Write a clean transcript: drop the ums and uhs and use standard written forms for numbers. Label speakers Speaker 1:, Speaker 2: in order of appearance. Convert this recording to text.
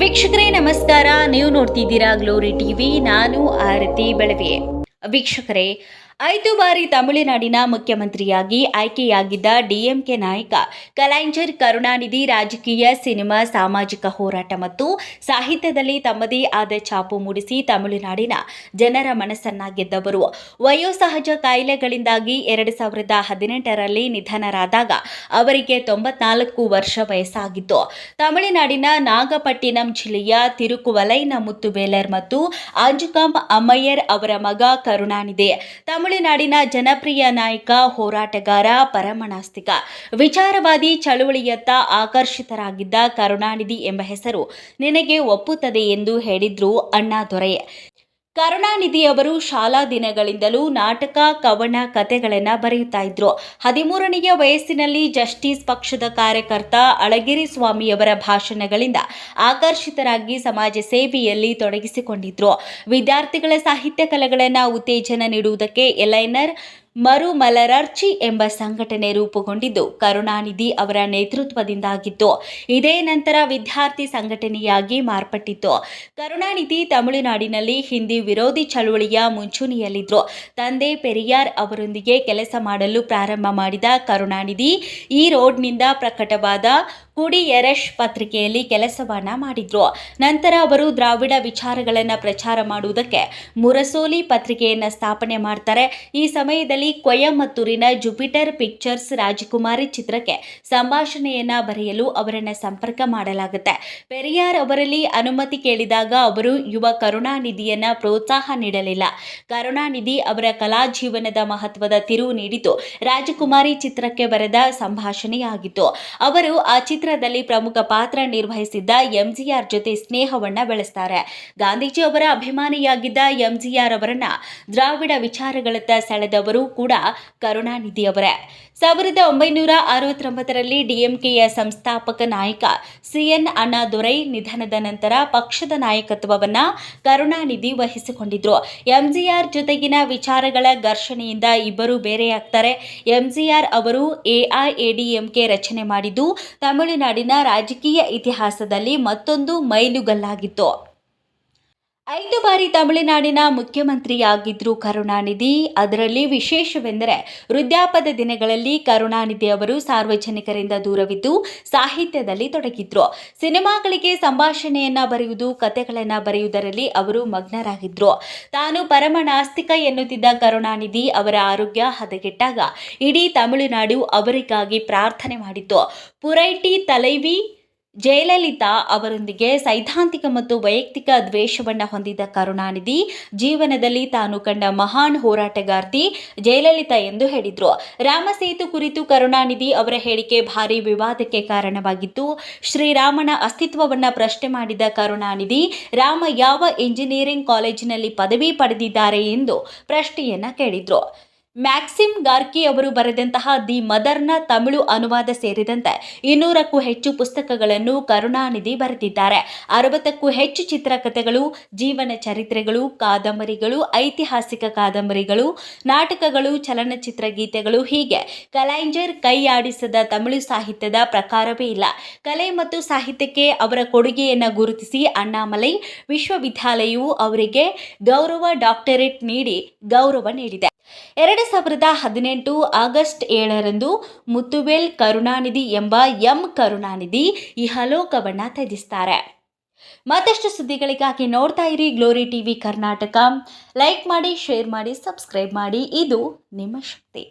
Speaker 1: ವೀಕ್ಷಕರೇ ನಮಸ್ಕಾರ. ನೀವು ನೋಡ್ತಿದ್ದೀರಾ ಗ್ಲೋರಿ ಟಿವಿ. ನಾನು ಆರತಿ ಬೆಳವೆ. ವೀಕ್ಷಕರೇ, 5 ಬಾರಿ ತಮಿಳುನಾಡಿನ ಮುಖ್ಯಮಂತ್ರಿಯಾಗಿ ಆಯ್ಕೆಯಾಗಿದ್ದ ಡಿಎಂಕೆ ನಾಯಕ ಕಲೈಂಜರ್ ಕರುಣಾನಿಧಿ ರಾಜಕೀಯ, ಸಿನಿಮಾ, ಸಾಮಾಜಿಕ ಹೋರಾಟ ಮತ್ತು ಸಾಹಿತ್ಯದಲ್ಲಿ ತಮ್ಮದೇ ಆದ ಛಾಪು ಮೂಡಿಸಿ ತಮಿಳುನಾಡಿನ ಜನರ ಮನಸ್ಸನ್ನ ಗೆದ್ದವರು. ವಯೋಸಹಜ ಕಾಯಿಲೆಗಳಿಂದಾಗಿ 2018ರಲ್ಲಿ ನಿಧನರಾದಾಗ ಅವರಿಗೆ 94 ವರ್ಷ ವಯಸ್ಸಾಗಿತ್ತು. ತಮಿಳುನಾಡಿನ ನಾಗಪಟ್ಟಿಣಂ ಜಿಲ್ಲೆಯ ತಿರುಕುವಲೈನ ಮುತ್ತುವೇಲರ್ ಮತ್ತು ಆಂಜುಕಂ ಅಮ್ಮಯ್ಯರ್ ಅವರ ಮಗ ಕರುಣಾನಿಧಿ. ತಮಿಳುನಾಡಿನ ಜನಪ್ರಿಯ ನಾಯಕ, ಹೋರಾಟಗಾರ, ಪರಮನಾಸ್ತಿಕ, ವಿಚಾರವಾದಿ, ಚಳುವಳಿಯತ್ತ ಆಕರ್ಷಿತರಾಗಿದ್ದ ಕರುಣಾನಿಧಿ ಎಂಬ ಹೆಸರು ನಿನಗೆ ಒಪ್ಪುತ್ತದೆ ಎಂದು ಹೇಳಿದ್ರು ಅಣ್ಣಾದೊರೈ. ಕರುಣಾನಿಧಿ ಅವರು ಶಾಲಾ ದಿನಗಳಿಂದಲೂ ನಾಟಕ, ಕವನ, ಕಥೆಗಳನ್ನು ಬರೆಯುತ್ತಾ ಇದ್ರು. 13ನೆಯ ವಯಸ್ಸಿನಲ್ಲಿ ಜಸ್ಟಿಸ್ ಪಕ್ಷದ ಕಾರ್ಯಕರ್ತ ಅಳಗಿರಿ ಸ್ವಾಮಿಯವರ ಭಾಷಣಗಳಿಂದ ಆಕರ್ಷಿತರಾಗಿ ಸಮಾಜ ಸೇವೆಯಲ್ಲಿ ತೊಡಗಿಸಿಕೊಂಡಿದ್ರು. ವಿದ್ಯಾರ್ಥಿಗಳ ಸಾಹಿತ್ಯ ಕಲೆಗಳನ್ನು ಉತ್ತೇಜನ ನೀಡುವುದಕ್ಕೆ ಎಲೈನರ್ ಮರುಮಲರರ್ಜಿ ಎಂಬ ಸಂಘಟನೆ ರೂಪುಗೊಂಡಿದ್ದು ಕರುಣಾನಿಧಿ ಅವರ ನೇತೃತ್ವದಿಂದಾಗಿತ್ತು. ಇದೇ ನಂತರ ವಿದ್ಯಾರ್ಥಿ ಸಂಘಟನೆಯಾಗಿ ಮಾರ್ಪಟ್ಟಿತ್ತು. ಕರುಣಾನಿಧಿ ತಮಿಳುನಾಡಿನಲ್ಲಿ ಹಿಂದಿ ವಿರೋಧಿ ಚಳುವಳಿಯ ಮುಂಚೂಣಿಯಲ್ಲಿದ್ದರು. ತಂದೆ ಪೆರಿಯಾರ್ ಅವರೊಂದಿಗೆ ಕೆಲಸ ಮಾಡಲು ಪ್ರಾರಂಭ ಮಾಡಿದ ಕರುಣಾನಿಧಿ ಈ ರೋಡ್ನಿಂದ ಪ್ರಕಟವಾದ ಕುಡಿಯರಶ್ ಪತ್ರಿಕೆಯಲ್ಲಿ ಕೆಲಸವನ್ನ ಮಾಡಿದ್ರು. ನಂತರ ಅವರು ದ್ರಾವಿಡ ವಿಚಾರಗಳನ್ನು ಪ್ರಚಾರ ಮಾಡುವುದಕ್ಕೆ ಮುರಸೋಲಿ ಪತ್ರಿಕೆಯನ್ನು ಸ್ಥಾಪನೆ ಮಾಡ್ತಾರೆ. ಈ ಸಮಯದಲ್ಲಿ ಕೊಯಮತ್ತೂರಿನ ಜುಪಿಟರ್ ಪಿಕ್ಚರ್ಸ್ ರಾಜಕುಮಾರಿ ಚಿತ್ರಕ್ಕೆ ಸಂಭಾಷಣೆಯನ್ನ ಬರೆಯಲು ಅವರನ್ನು ಸಂಪರ್ಕ ಮಾಡಲಾಗುತ್ತೆ. ಪೆರಿಯಾರ್ ಅವರಲ್ಲಿ ಅನುಮತಿ ಕೇಳಿದಾಗ ಅವರು ಯುವ ಕರುಣಾನಿಧಿಯನ್ನ ಪ್ರೋತ್ಸಾಹ ನೀಡಲಿಲ್ಲ. ಕರುಣಾನಿಧಿ ಅವರ ಕಲಾ ಜೀವನದ ಮಹತ್ವದ ತಿರುವು ನೀಡಿತು ರಾಜಕುಮಾರಿ ಚಿತ್ರಕ್ಕೆ ಬರೆದ ಸಂಭಾಷಣೆಯಾಗಿತ್ತು. ಅವರು ಆ ಚಿತ್ರದಲ್ಲಿ ಪ್ರಮುಖ ಪಾತ್ರ ನಿರ್ವಹಿಸಿದ್ದ ಎಂಜಿಆರ್ ಜೊತೆ ಸ್ನೇಹವನ್ನ ಬೆಳೆಸ್ತಾರೆ. ಗಾಂಧೀಜಿ ಅವರ ಅಭಿಮಾನಿಯಾಗಿದ್ದ ಎಂಜಿಆರ್ ಅವರನ್ನ ದ್ರಾವಿಡ ವಿಚಾರಗಳತ್ತ ಸೆಳೆದವರು ಕೂಡ ಕರುಣಾನಿಧಿ ಅವರೇ. 1969ರಲ್ಲಿ ಡಿಎಂಕೆಯ ಸಂಸ್ಥಾಪಕ ನಾಯಕ ಸಿಎನ್ ಅಣ್ಣಾದೊರೈ ನಿಧನದ ನಂತರ ಪಕ್ಷದ ನಾಯಕತ್ವವನ್ನ ಕರುಣಾನಿಧಿ ವಹಿಸಿಕೊಂಡಿದ್ರು. ಎಂಜಿಆರ್ ಜೊತೆಗಿನ ವಿಚಾರಗಳ ಘರ್ಷಣೆಯಿಂದ ಇಬ್ಬರು ಬೇರೆಯಾಗ್ತಾರೆ. ಎಂಜಿಆರ್ ಅವರು ಎಐಎಡಿಎಂಕೆ ರಚನೆ ಮಾಡಿದ್ದು ತಮಿಳುನಾಡಿನ ರಾಜಕೀಯ ಇತಿಹಾಸದಲ್ಲಿ ಮತ್ತೊಂದು ಮೈಲುಗಲ್ಲಾಗಿತ್ತು. 5 ಬಾರಿ ತಮಿಳುನಾಡಿನ ಮುಖ್ಯಮಂತ್ರಿಯಾಗಿದ್ರು ಕರುಣಾನಿಧಿ. ಅದರಲ್ಲಿ ವಿಶೇಷವೆಂದರೆ ವೃದ್ಧಾಪ್ಯದ ದಿನಗಳಲ್ಲಿ ಕರುಣಾನಿಧಿ ಅವರು ಸಾರ್ವಜನಿಕರಿಂದ ದೂರವಿದ್ದು ಸಾಹಿತ್ಯದಲ್ಲಿ ತೊಡಗಿದ್ರು. ಸಿನಿಮಾಗಳಿಗೆ ಸಂಭಾಷಣೆಯನ್ನ ಬರೆಯುವುದು, ಕಥೆಗಳನ್ನು ಬರೆಯುವುದರಲ್ಲಿ ಅವರು ಮಗ್ನರಾಗಿದ್ರು. ತಾನು ಪರಮ ನಾಸ್ತಿಕ ಎನ್ನುತ್ತಿದ್ದ ಕರುಣಾನಿಧಿ ಅವರ ಆರೋಗ್ಯ ಹದಗೆಟ್ಟಾಗ ಇಡೀ ತಮಿಳುನಾಡು ಅವರಿಗಾಗಿ ಪ್ರಾರ್ಥನೆ ಮಾಡಿತ್ತು. ಪುರೈಟಿ ತಲೈವಿ ಜಯಲಲಿತಾ ಅವರೊಂದಿಗೆ ಸೈದ್ಧಾಂತಿಕ ಮತ್ತು ವೈಯಕ್ತಿಕ ದ್ವೇಷವನ್ನು ಹೊಂದಿದ್ದ ಕರುಣಾನಿಧಿ ಜೀವನದಲ್ಲಿ ತಾನು ಕಂಡ ಮಹಾನ್ ಹೋರಾಟಗಾರ್ತಿ ಜಯಲಲಿತಾ ಎಂದು ಹೇಳಿದ್ರು. ರಾಮಸೇತು ಕುರಿತು ಕರುಣಾನಿಧಿ ಅವರ ಹೇಳಿಕೆ ಭಾರೀ ವಿವಾದಕ್ಕೆ ಕಾರಣವಾಗಿತ್ತು. ಶ್ರೀರಾಮನ ಅಸ್ತಿತ್ವವನ್ನು ಪ್ರಶ್ನೆ ಮಾಡಿದ ಕರುಣಾನಿಧಿ ರಾಮ ಯಾವ ಇಂಜಿನಿಯರಿಂಗ್ ಕಾಲೇಜಿನಲ್ಲಿ ಪದವಿ ಪಡೆದಿದ್ದಾರೆ ಎಂದು ಪ್ರಶ್ನೆಯನ್ನ ಕೇಳಿದ್ರು. ಮ್ಯಾಕ್ಸಿಮ್ ಗಾರ್ಕಿ ಅವರು ಬರೆದಂತಹ ದಿ ಮದರ್ನ ತಮಿಳು ಅನುವಾದ ಸೇರಿದಂತೆ 200ಕ್ಕೂ ಹೆಚ್ಚು ಪುಸ್ತಕಗಳನ್ನು ಕರುಣಾನಿಧಿ ಬರೆದಿದ್ದಾರೆ. 60ಕ್ಕೂ ಹೆಚ್ಚು ಚಿತ್ರಕಥೆಗಳು, ಜೀವನ ಚರಿತ್ರೆಗಳು, ಕಾದಂಬರಿಗಳು, ಐತಿಹಾಸಿಕ ಕಾದಂಬರಿಗಳು, ನಾಟಕಗಳು, ಚಲನಚಿತ್ರ ಗೀತೆಗಳು ಹೀಗೆ ಕಲೈಂಜರ್ ಕೈಯಾಡಿಸದ ತಮಿಳು ಸಾಹಿತ್ಯದ ಪ್ರಕಾರವೇ ಇಲ್ಲ. ಕಲೆ ಮತ್ತು ಸಾಹಿತ್ಯಕ್ಕೆ ಅವರ ಕೊಡುಗೆಯನ್ನು ಗುರುತಿಸಿ ಅಣ್ಣಾಮಲೈ ವಿಶ್ವವಿದ್ಯಾಲಯವು ಅವರಿಗೆ ಗೌರವ ಡಾಕ್ಟರೇಟ್ ನೀಡಿ ಗೌರವ ನೀಡಿದೆ. 2018 ಆಗಸ್ಟ್ 7ರಂದು ಮುತ್ತುವೇಲ್ ಕರುಣಾನಿಧಿ ಎಂಬ ಎಂ ಕರುಣಾನಿಧಿ ಇಹಲೋಕವನ್ನ ತ್ಯಜಿಸ್ತಾರೆ. ಮತ್ತಷ್ಟು ಸುದ್ದಿಗಳಿಗಾಗಿ ನೋಡ್ತಾ ಇರಿ ಗ್ಲೋರಿ ಟಿವಿ ಕರ್ನಾಟಕ. ಲೈಕ್ ಮಾಡಿ, ಶೇರ್ ಮಾಡಿ, ಸಬ್ಸ್ಕ್ರೈಬ್ ಮಾಡಿ. ಇದು ನಿಮ್ಮ ಶಕ್ತಿ.